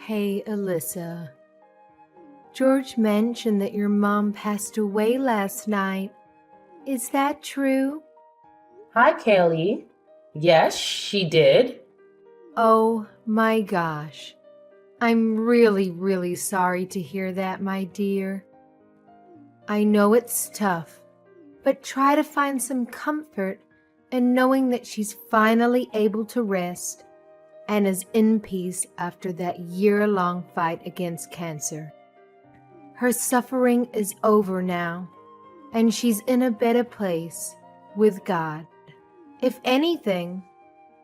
Hey, Alyssa. George mentioned that your mom passed away last night. Is that true? Hi, Kaylee. Yes, she did. Oh my gosh. I'm really sorry to hear that, my dear. I know it's tough, but try to find some comfort in knowing that she's finally able to rest and is in peace after that year-long fight against cancer. Her suffering is over now, and she's in a better place with God. If anything,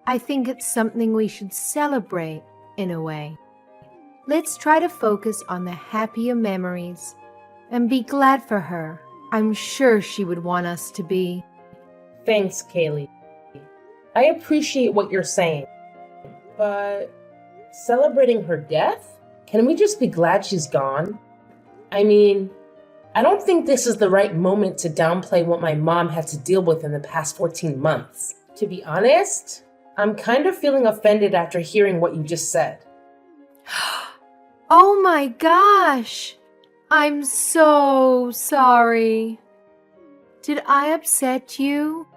I think it's something we should celebrate in a way. Let's try to focus on the happier memories and be glad for her. I'm sure she would want us to be. Thanks, Kaylee. I appreciate what you're saying, but celebrating her death? Can we just be glad she's gone? I mean, I don't think this is the right moment to downplay what my mom had to deal with in the past 14 months. To be honest, I'm kind of feeling offended after hearing what you just said. Oh my gosh! I'm so sorry. Did I upset you?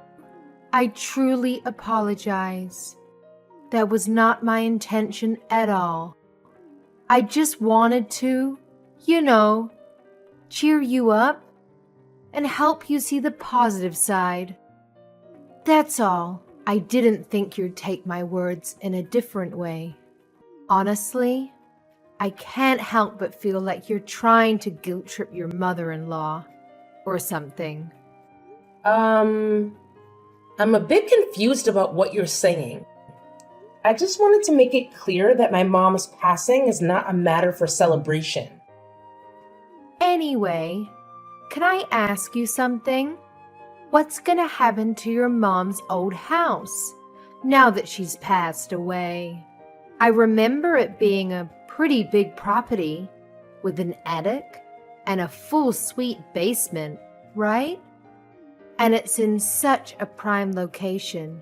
I truly apologize. That was not my intention at all. I just wanted to, cheer you up and help you see the positive side. That's all. I didn't think you'd take my words in a different way. Honestly, I can't help but feel like you're trying to guilt trip your mother-in-law or something. I'm a bit confused about what you're saying. I just wanted to make it clear that my mom's passing is not a matter for celebration. Anyway, can I ask you something? What's gonna happen to your mom's old house now that she's passed away? I remember it being a pretty big property with an attic and a full suite basement, right? And it's in such a prime location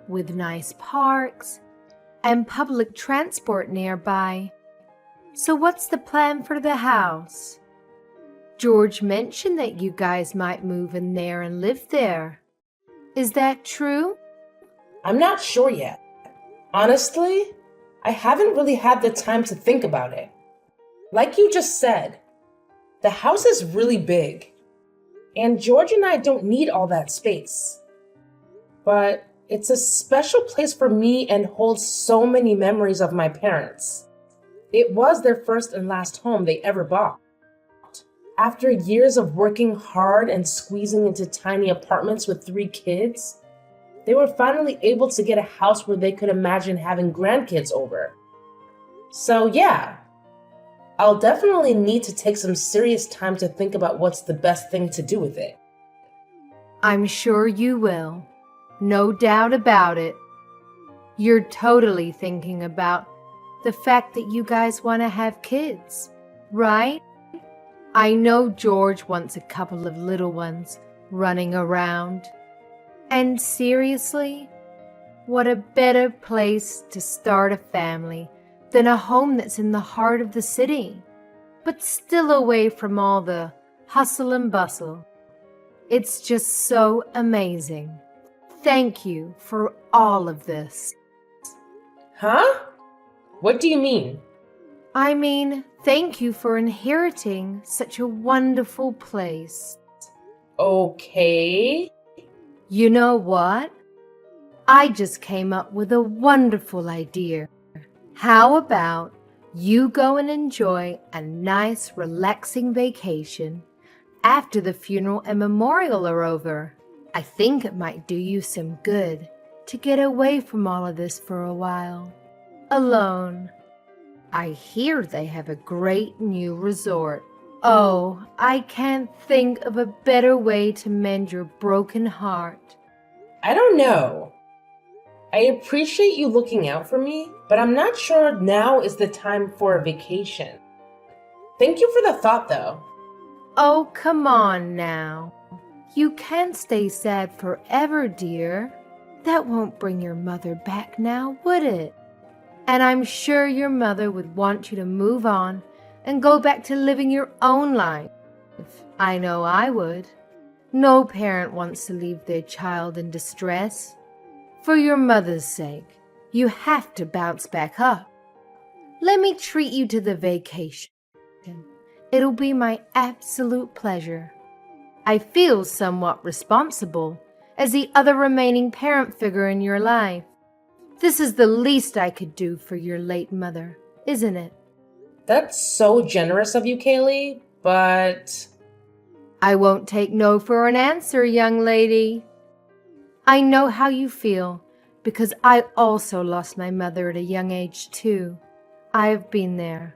with nice parks and public transport nearby. So what's the plan for the house? George mentioned that you guys might move in there and live there. Is that true? I'm not sure yet. Honestly, I haven't really had the time to think about it. Like you just said, the house is really big, and George and I don't need all that space. But it's a special place for me and holds so many memories of my parents. It was their first and last home they ever bought. After years of working hard and squeezing into tiny apartments with 3 kids, they were finally able to get a house where they could imagine having grandkids over. So yeah, I'll definitely need to take some serious time to think about what's the best thing to do with it. I'm sure you will. No doubt about it. You're totally thinking about the fact that you guys want to have kids, right? I know George wants a couple of little ones running around. And seriously, what a better place to start a family than a home that's in the heart of the city, but still away from all the hustle and bustle. It's just so amazing. Thank you for all of this. Huh? What do you mean? I mean, thank you for inheriting such a wonderful place. Okay. You know what? I just came up with a wonderful idea. How about you go and enjoy a nice, relaxing vacation after the funeral and memorial are over? I think it might do you some good to get away from all of this for a while. Alone. I hear they have a great new resort. Oh, I can't think of a better way to mend your broken heart. I don't know. I appreciate you looking out for me, but I'm not sure now is the time for a vacation. Thank you for the thought, though. Oh, come on now. You can't stay sad forever, dear. That won't bring your mother back now, would it? And I'm sure your mother would want you to move on and go back to living your own life. I know I would. No parent wants to leave their child in distress. For your mother's sake, you have to bounce back up. Let me treat you to the vacation. It'll be my absolute pleasure. I feel somewhat responsible as the other remaining parent figure in your life. This is the least I could do for your late mother, isn't it? That's so generous of you, Kaylee, but I won't take no for an answer, young lady. I know how you feel because I also lost my mother at a young age too. I've been there.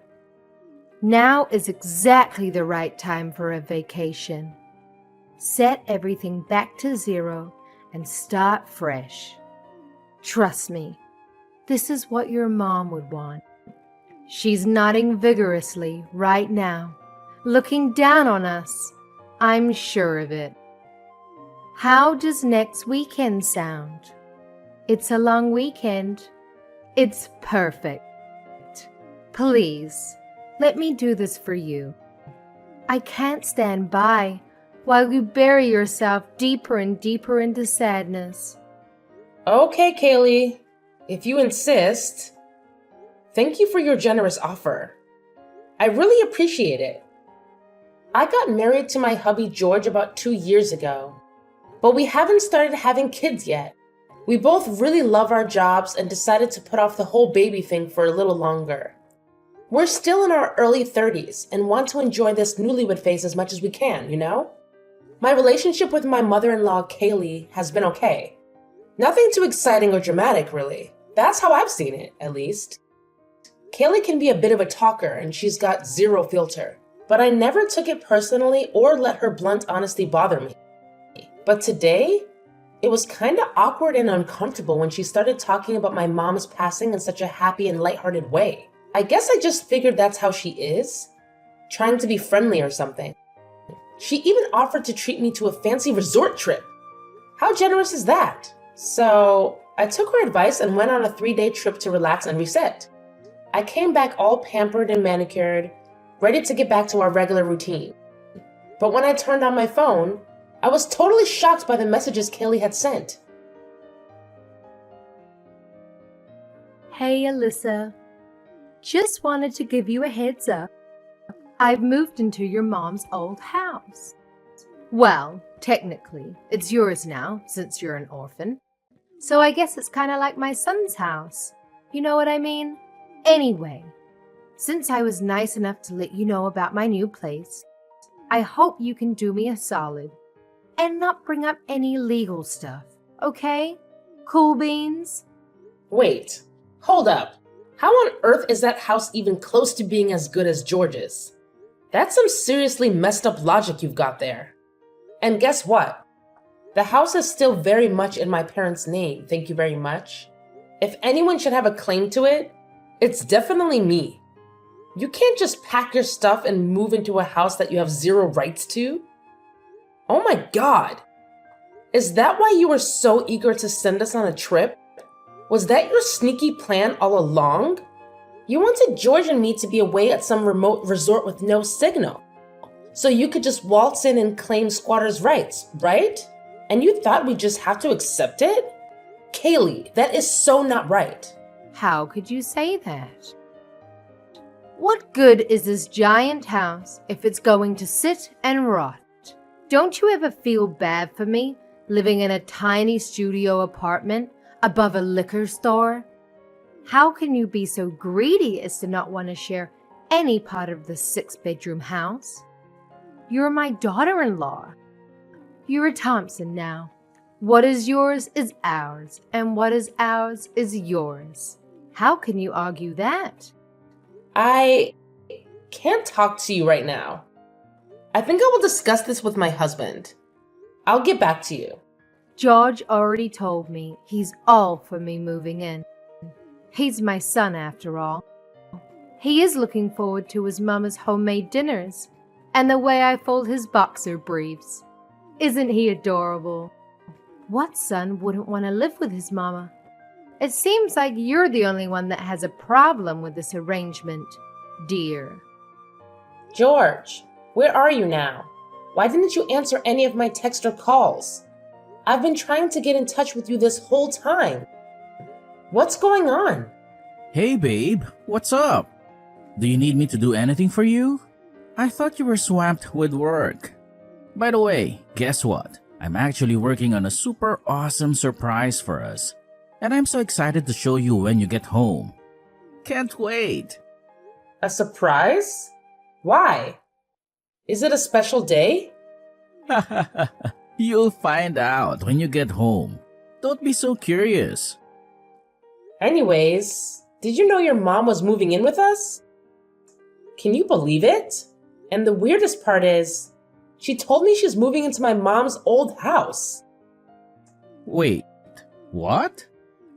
Now is exactly the right time for a vacation. Set everything back to zero and start fresh. Trust me, this is what your mom would want. She's nodding vigorously right now, looking down on us. I'm sure of it. How does next weekend sound? It's a long weekend. It's perfect. Please, let me do this for you. I can't stand by while you bury yourself deeper and deeper into sadness. okay, Kaylee, if you insist. Thank you for your generous offer. I really appreciate it. I got married to my hubby George about 2 years ago, but we haven't started having kids yet. We both really love our jobs and decided to put off the whole baby thing for a little longer. We're still in our early 30s and want to enjoy this newlywed phase as much as we can, you know? My relationship with my mother-in-law, Kaylee, has been okay. Nothing too exciting or dramatic, really. That's how I've seen it, at least. Kaylee can be a bit of a talker and she's got zero filter, but I never took it personally or let her blunt honesty bother me. But today, it was kind of awkward and uncomfortable when she started talking about my mom's passing in such a happy and lighthearted way. I guess I just figured that's how she is, trying to be friendly or something. She even offered to treat me to a fancy resort trip. How generous is that? So I took her advice and went on a 3-day trip to relax and reset. I came back all pampered and manicured, ready to get back to our regular routine. But when I turned on my phone, I was totally shocked by the messages Kaylee had sent. Hey, Alyssa. Just wanted to give you a heads up. I've moved into your mom's old house. Well, technically, it's yours now, since you're an orphan. So I guess it's kind of like my son's house. You know what I mean? Anyway, since I was nice enough to let you know about my new place, I hope you can do me a solid and not bring up any legal stuff, okay? Cool beans? Wait, hold up. How on earth is that house even close to being as good as George's? That's some seriously messed up logic you've got there. And guess what? The house is still very much in my parents' name, thank you very much. If anyone should have a claim to it, it's definitely me. You can't just pack your stuff and move into a house that you have zero rights to. Oh my god! Is that why you were so eager to send us on a trip? Was that your sneaky plan all along? You wanted George and me to be away at some remote resort with no signal, so you could just waltz in and claim squatters' rights, right? And you thought we'd just have to accept it? Kaylee, that is so not right. How could you say that? What good is this giant house if it's going to sit and rot? Don't you ever feel bad for me living in a tiny studio apartment above a liquor store? How can you be so greedy as to not want to share any part of the 6-bedroom house? You're my daughter-in-law. You're a Thompson now. What is yours is ours, and what is ours is yours. How can you argue that? I can't talk to you right now. I think I will discuss this with my husband. I'll get back to you. George already told me he's all for me moving in. He's my son after all. He is looking forward to his mama's homemade dinners and the way I fold his boxer briefs. Isn't he adorable? What son wouldn't want to live with his mama? It seems like you're the only one that has a problem with this arrangement, dear. George, where are you now? Why didn't you answer any of my texts or calls? I've been trying to get in touch with you this whole time. What's going on? Hey babe, what's up? Do you need me to do anything for you? I thought you were swamped with work. By the way, guess what? I'm actually working on a super awesome surprise for us. And I'm so excited to show you when you get home. Can't wait. A surprise? Why? Is it a special day? You'll find out when you get home. Don't be so curious. Anyways, did you know your mom was moving in with us? Can you believe it? And the weirdest part is, she told me she's moving into my mom's old house. Wait, what?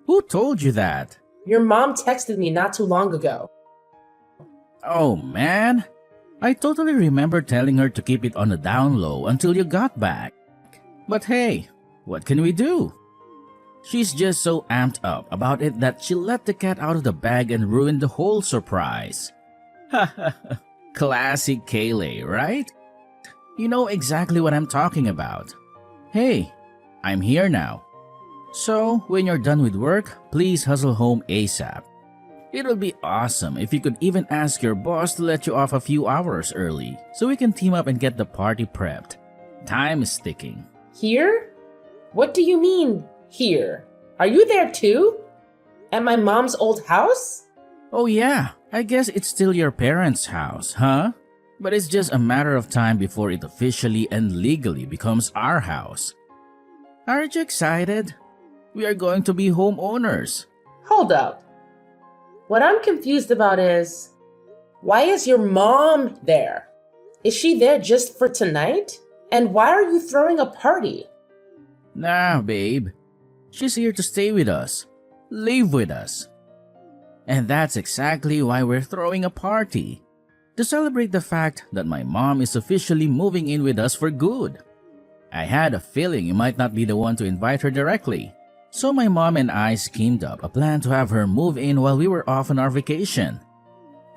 Who told you that? Your mom texted me not too long ago. Oh man, I totally remember telling her to keep it on the down low until you got back. But hey, what can we do? She's just so amped up about it that she let the cat out of the bag and ruined the whole surprise. Classic Kayleigh, right? You know exactly what I'm talking about. Hey, I'm here now. So, when you're done with work, please hustle home ASAP. It'll be awesome if you could even ask your boss to let you off a few hours early so we can team up and get the party prepped. Time is ticking. Here? What do you mean, here? Are you there too? At my mom's old house? Oh yeah, I guess it's still your parents' house, huh? But it's just a matter of time before it officially and legally becomes our house. Aren't you excited? We are going to be homeowners. Hold up. What I'm confused about is, why is your mom there? Is she there just for tonight? And why are you throwing a party? Nah, babe. She's here to stay with us. Live with us. And that's exactly why we're throwing a party. To celebrate the fact that my mom is officially moving in with us for good. I had a feeling you might not be the one to invite her directly. So my mom and I schemed up a plan to have her move in while we were off on our vacation.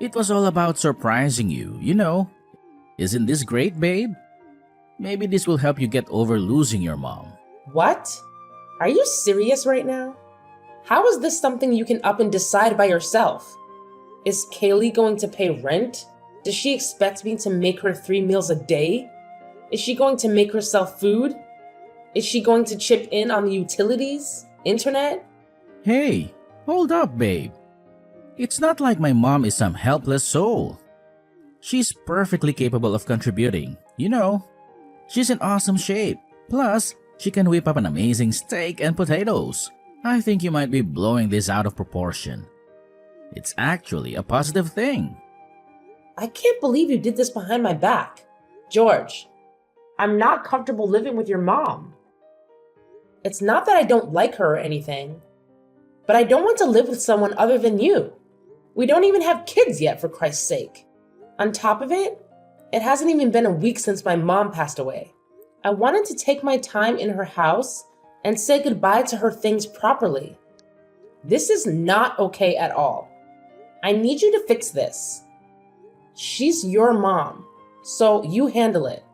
It was all about surprising you, you know. Isn't this great, babe? Maybe this will help you get over losing your mom. What? Are you serious right now? How is this something you can up and decide by yourself? Is Kayleigh going to pay rent? Does she expect me to make her 3 meals a day? Is she going to make herself food? Is she going to chip in on the utilities? Internet? Hey, hold up, babe. It's not like my mom is some helpless soul. She's perfectly capable of contributing, you know. She's in awesome shape. Plus, she can whip up an amazing steak and potatoes. I think you might be blowing this out of proportion. It's actually a positive thing. I can't believe you did this behind my back. George, I'm not comfortable living with your mom. It's not that I don't like her or anything, but I don't want to live with someone other than you. We don't even have kids yet, for Christ's sake. On top of it, it hasn't even been a week since my mom passed away. I wanted to take my time in her house and say goodbye to her things properly. This is not okay at all. I need you to fix this. She's your mom, so you handle it.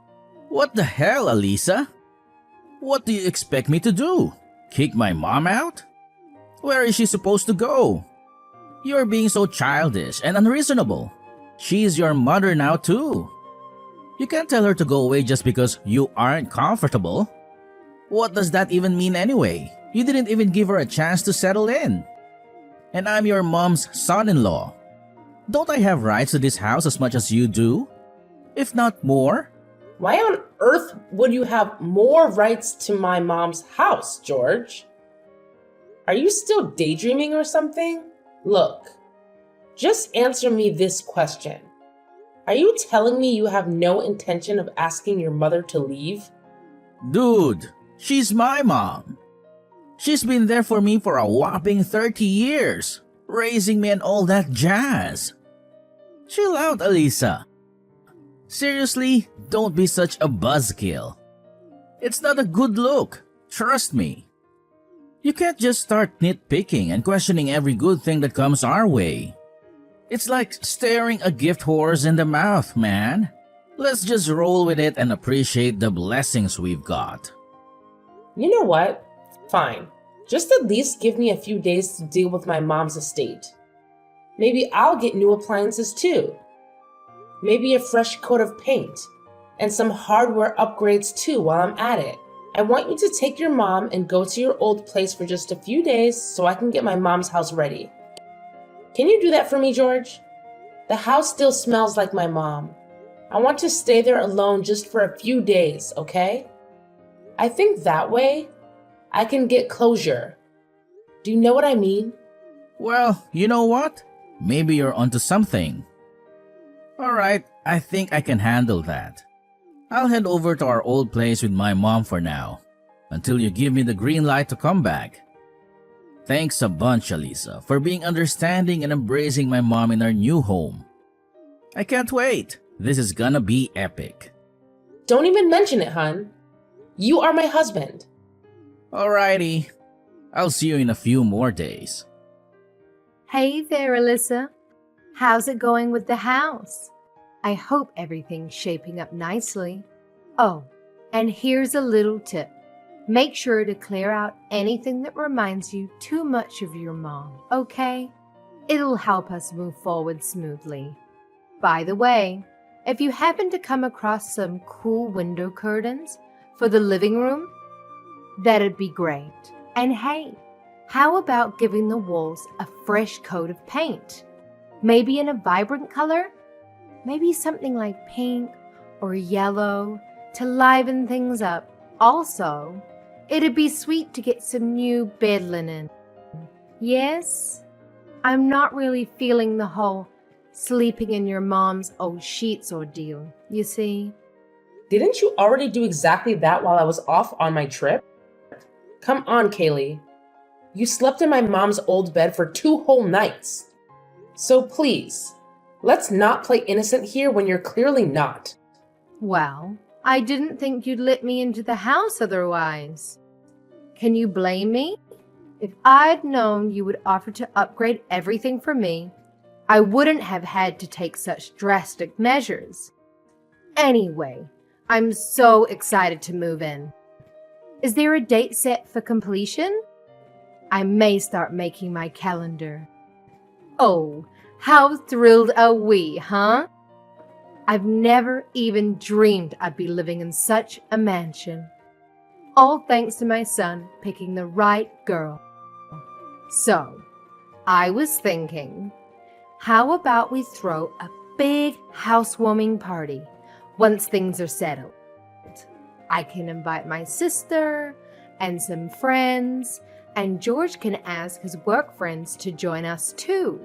What the hell, Alisa? What do you expect me to do? Kick my mom out? Where is she supposed to go? You're being so childish and unreasonable. She's your mother now too. You can't tell her to go away just because you aren't comfortable. What does that even mean anyway? You didn't even give her a chance to settle in. And I'm your mom's son-in-law. Don't I have rights to this house as much as you do? If not more? Why on earth would you have more rights to my mom's house, George? Are you still daydreaming or something? Look, just answer me this question. Are you telling me you have no intention of asking your mother to leave? Dude, she's my mom. She's been there for me for a whopping 30 years, raising me and all that jazz. Chill out, Alisa. Seriously, don't be such a buzzkill. It's not a good look, trust me. You can't just start nitpicking and questioning every good thing that comes our way. It's like staring a gift horse in the mouth, man. Let's just roll with it and appreciate the blessings we've got. You know what? Fine. Just at least give me a few days to deal with my mom's estate. Maybe I'll get new appliances too. Maybe a fresh coat of paint. And some hardware upgrades too while I'm at it. I want you to take your mom and go to your old place for just a few days so I can get my mom's house ready. Can you do that for me, George? The house still smells like my mom. I want to stay there alone just for a few days, okay? I think that way I can get closure. Do you know what I mean? Well, you know what? Maybe you're onto something. Alright, I think I can handle that. I'll head over to our old place with my mom for now, until you give me the green light to come back. Thanks a bunch, Alisa, for being understanding and embracing my mom in our new home. I can't wait. This is gonna be epic. Don't even mention it, hun. You are my husband. Alrighty. I'll see you in a few more days. Hey there, Alyssa. How's it going with the house? I hope everything's shaping up nicely. Oh, and here's a little tip. Make sure to clear out anything that reminds you too much of your mom, okay? It'll help us move forward smoothly. By the way, if you happen to come across some cool window curtains for the living room, that'd be great. And hey, how about giving the walls a fresh coat of paint? Maybe in a vibrant color? Maybe something like pink or yellow to liven things up. Also, it'd be sweet to get some new bed linen. Yes? I'm not really feeling the whole sleeping in your mom's old sheets ordeal, you see? Didn't you already do exactly that while I was off on my trip? Come on, Kaylee. You slept in my mom's old bed for 2 whole nights. So please, let's not play innocent here when you're clearly not. Well, I didn't think you'd let me into the house otherwise. Can you blame me? If I'd known you would offer to upgrade everything for me, I wouldn't have had to take such drastic measures. Anyway, I'm so excited to move in. Is there a date set for completion? I may start making my calendar. Oh, how thrilled are we, huh? I've never even dreamed I'd be living in such a mansion. All thanks to my son picking the right girl. So, I was thinking, how about we throw a big housewarming party once things are settled? I can invite my sister and some friends, and George can ask his work friends to join us too.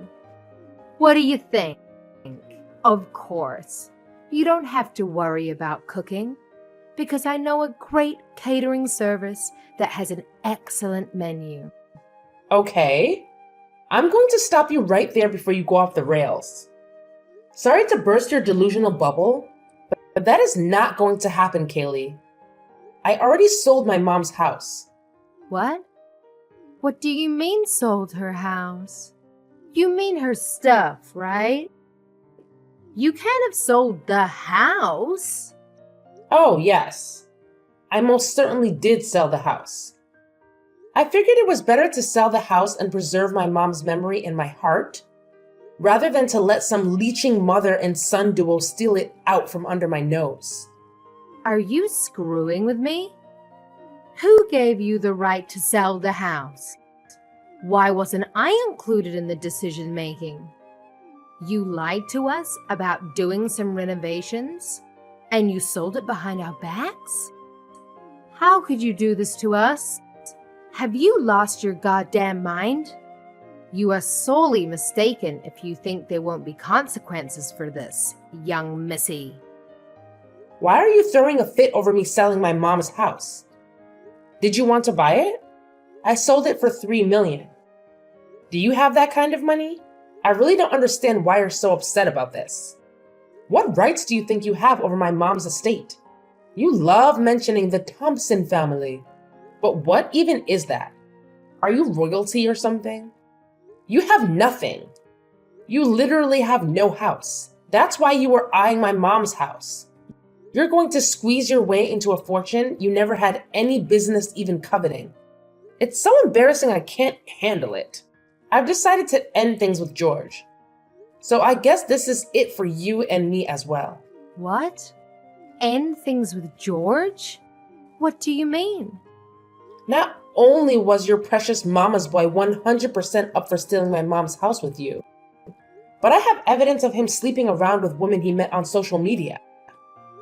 What do you think? Of course, you don't have to worry about cooking, because I know a great catering service that has an excellent menu. Okay. I'm going to stop you right there before you go off the rails. Sorry to burst your delusional bubble, but that is not going to happen, Kaylee. I already sold my mom's house. What? What do you mean sold her house? You mean her stuff, right? You can't have sold the house. Oh, yes. I most certainly did sell the house. I figured it was better to sell the house and preserve my mom's memory in my heart, rather than to let some leeching mother and son duo steal it out from under my nose. Are you screwing with me? Who gave you the right to sell the house? Why wasn't I included in the decision making? You lied to us about doing some renovations, and you sold it behind our backs? How could you do this to us? Have you lost your goddamn mind? You are sorely mistaken if you think there won't be consequences for this, young missy. Why are you throwing a fit over me selling my mom's house? Did you want to buy it? I sold it for $3 million. Do you have that kind of money? I really don't understand why you're so upset about this. What rights do you think you have over my mom's estate? You love mentioning the Thompson family. But what even is that? Are you royalty or something? You have nothing. You literally have no house. That's why you were eyeing my mom's house. You're going to squeeze your way into a fortune you never had any business even coveting. It's so embarrassing I can't handle it. I've decided to end things with George. So I guess this is it for you and me as well. What? End things with George? What do you mean? Not only was your precious mama's boy 100% up for stealing my mom's house with you, but I have evidence of him sleeping around with women he met on social media.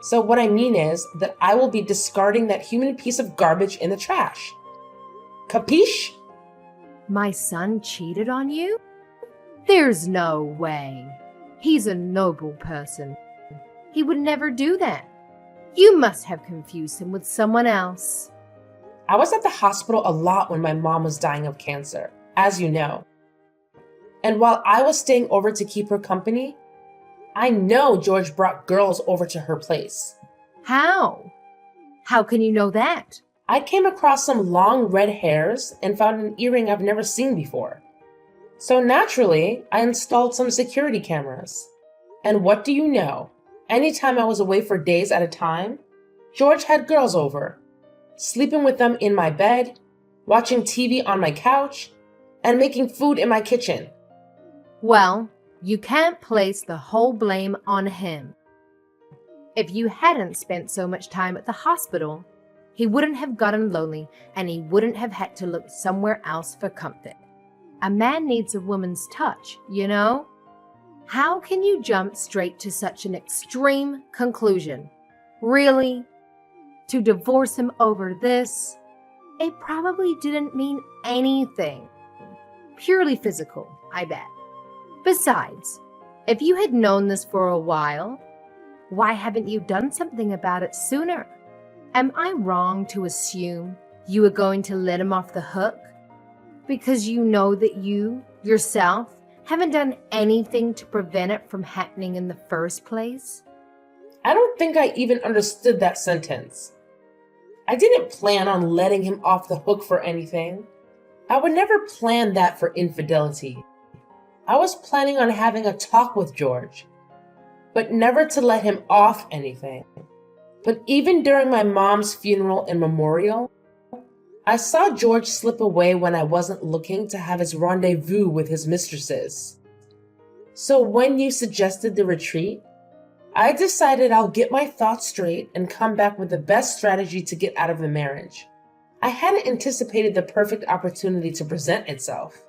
So what I mean is that I will be discarding that human piece of garbage in the trash. Capiche? My son cheated on you? There's no way. He's a noble person. He would never do that. You must have confused him with someone else. I was at the hospital a lot when my mom was dying of cancer, as you know. And while I was staying over to keep her company, I know George brought girls over to her place. How? How can you know that? I came across some long red hairs and found an earring I've never seen before. So naturally, I installed some security cameras. And what do you know? Anytime I was away for days at a time, George had girls over, sleeping with them in my bed, watching TV on my couch, and making food in my kitchen. Well, you can't place the whole blame on him. If you hadn't spent so much time at the hospital, he wouldn't have gotten lonely and he wouldn't have had to look somewhere else for comfort. A man needs a woman's touch, you know? How can you jump straight to such an extreme conclusion? Really? To divorce him over this? It probably didn't mean anything. Purely physical, I bet. Besides, if you had known this for a while, why haven't you done something about it sooner? Am I wrong to assume you were going to let him off the hook? Because you know that you, yourself, haven't done anything to prevent it from happening in the first place? I don't think I even understood that sentence. I didn't plan on letting him off the hook for anything. I would never plan that for infidelity. I was planning on having a talk with George, but never to let him off anything. But even during my mom's funeral and memorial, I saw George slip away when I wasn't looking to have his rendezvous with his mistresses. So when you suggested the retreat, I decided I'll get my thoughts straight and come back with the best strategy to get out of the marriage. I hadn't anticipated the perfect opportunity to present itself.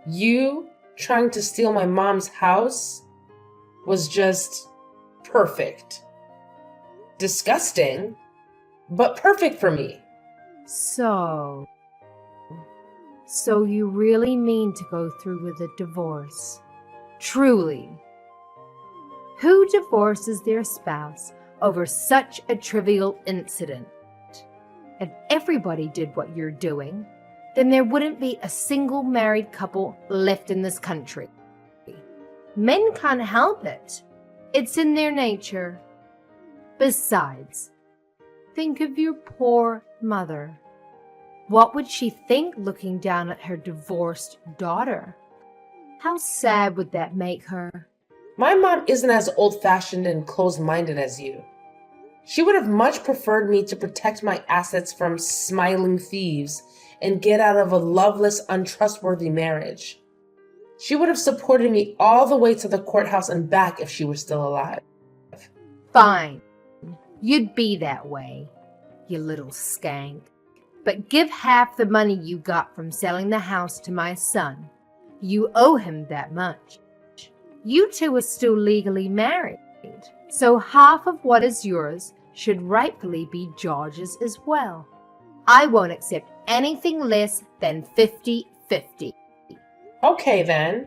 You trying to steal my mom's house was just perfect. Disgusting, but perfect for me. So you really mean to go through with a divorce? Truly? Who divorces their spouse over such a trivial incident? If everybody did what you're doing, then there wouldn't be a single married couple left in this country. Men can't help it. It's in their nature. Besides, think of your poor mother. What would she think looking down at her divorced daughter? How sad would that make her? My mom isn't as old-fashioned and closed-minded as you. She would have much preferred me to protect my assets from smiling thieves and get out of a loveless, untrustworthy marriage. She would have supported me all the way to the courthouse and back if she were still alive. Fine. You'd be that way, you little skank. But give half the money you got from selling the house to my son. You owe him that much. You two are still legally married, so half of what is yours should rightfully be George's as well. I won't accept anything less than 50-50. Okay then.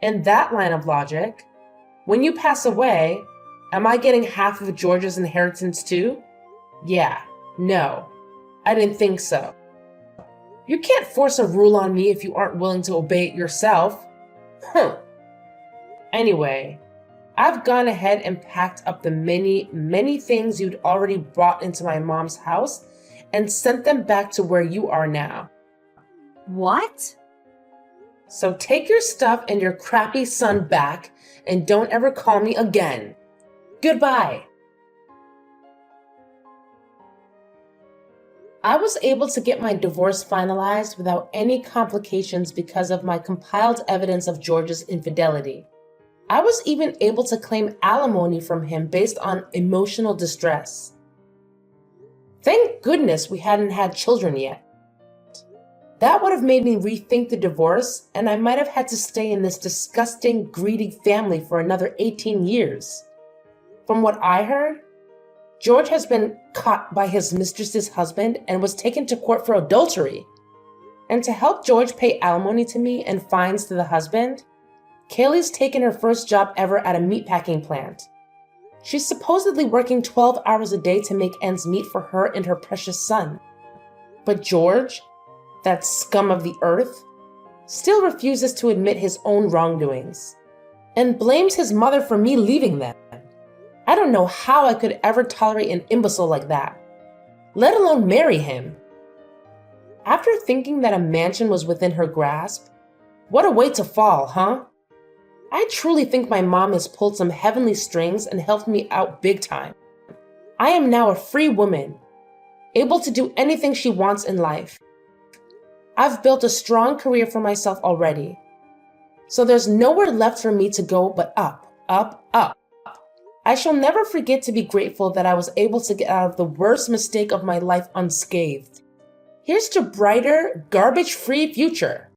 In that line of logic, when you pass away, am I getting half of George's inheritance too? Yeah, no, I didn't think so. You can't force a rule on me if you aren't willing to obey it yourself. Anyway, I've gone ahead and packed up the many things you'd already brought into my mom's house and sent them back to where you are now. What? So take your stuff and your crappy son back and don't ever call me again. Goodbye. I was able to get my divorce finalized without any complications because of my compiled evidence of George's infidelity. I was even able to claim alimony from him based on emotional distress. Thank goodness we hadn't had children yet. That would have made me rethink the divorce, and I might have had to stay in this disgusting, greedy family for another 18 years. From what I heard, George has been caught by his mistress's husband and was taken to court for adultery. And to help George pay alimony to me and fines to the husband, Kaylee's taken her first job ever at a meatpacking plant. She's supposedly working 12 hours a day to make ends meet for her and her precious son. But George, that scum of the earth, still refuses to admit his own wrongdoings and blames his mother for me leaving them. I don't know how I could ever tolerate an imbecile like that, let alone marry him. After thinking that a mansion was within her grasp, what a way to fall, huh? I truly think my mom has pulled some heavenly strings and helped me out big time. I am now a free woman, able to do anything she wants in life. I've built a strong career for myself already, so there's nowhere left for me to go but up, up, up. I shall never forget to be grateful that I was able to get out of the worst mistake of my life unscathed. Here's to a brighter, garbage-free future.